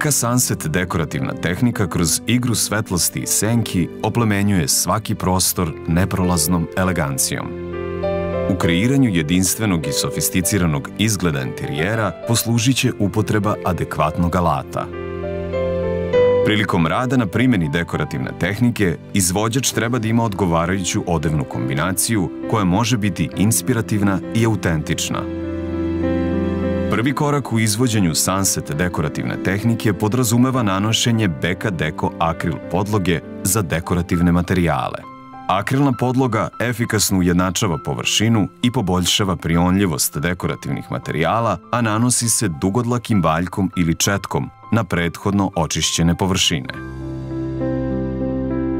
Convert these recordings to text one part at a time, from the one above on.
Beka Sunset dekorativna tehnika kroz igru svetlosti i senki oplemenjuje svaki prostor neprolaznom elegancijom. U kreiranju jedinstvenog i sofisticiranog izgleda interijera poslužit će upotreba adekvatnog alata. Prilikom rada na primjeni dekorativne tehnike, izvođač treba da ima odgovarajuću odevnu kombinaciju koja može biti inspirativna i autentična. Prvi korak u izvođenju Sunset dekorativne tehnike podrazumeva nanošenje Beka Deko akril podloge za dekorativne materijale. Akrilna podloga efikasno ujednačava površinu i poboljšava prionljivost dekorativnih materijala, a nanosi se dugodlakim valjkom ili četkom na prethodno očišćene površine.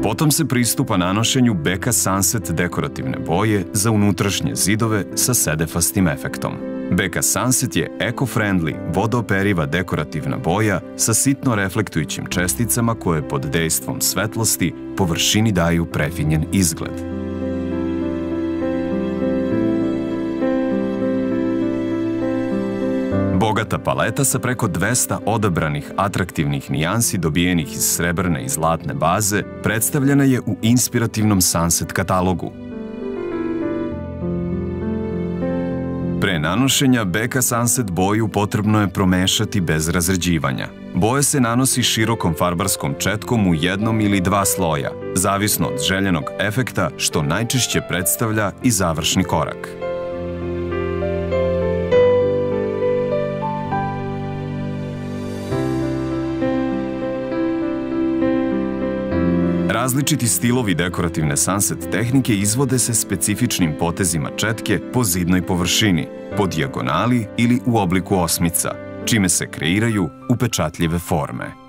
Potom se pristupa nanošenju Beka Sunset dekorativne boje za unutrašnje zidove sa sedefastim efektom. Beka Sunset je eco-friendly, vodooperiva dekorativna boja sa sitno reflektujućim česticama koje pod dejstvom svetlosti površini daju prefinjen izgled. Bogata paleta sa preko 200 odabranih atraktivnih nijansi dobijenih iz srebrne i zlatne baze predstavljena je u inspirativnom Sunset katalogu. Pre nanošenja Beka Sunset boju potrebno je promešati bez razređivanja. Boja se nanosi širokom farbarskom četkom u jednom ili dva sloja, zavisno od željenog efekta, što najčešće predstavlja i završni korak. Različiti stilovi dekorativne Sunset tehnike izvode se specifičnim potezima četke po zidnoj površini, po dijagonali ili u obliku osmica, čime se kreiraju upečatljive forme.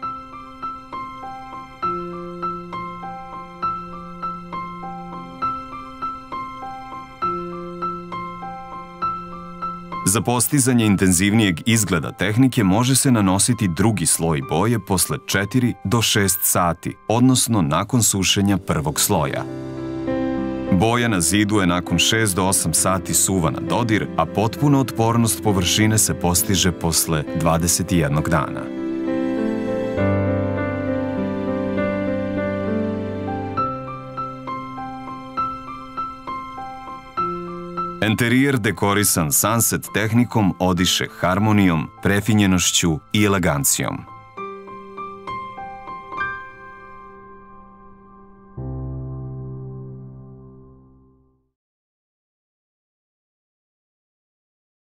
Za postizanje intenzivnijeg izgleda tehnike može se nanositi drugi sloj boje posle 4 do 6 sati, odnosno nakon sušenja prvog sloja. Boja na zidu je nakon 6 do 8 sati suva na dodir, a potpuna otpornost površine se postiže posle 21 dana. Enterijer dekorisan Sunset tehnikom odiše harmonijom, prefinjenošću i elegancijom.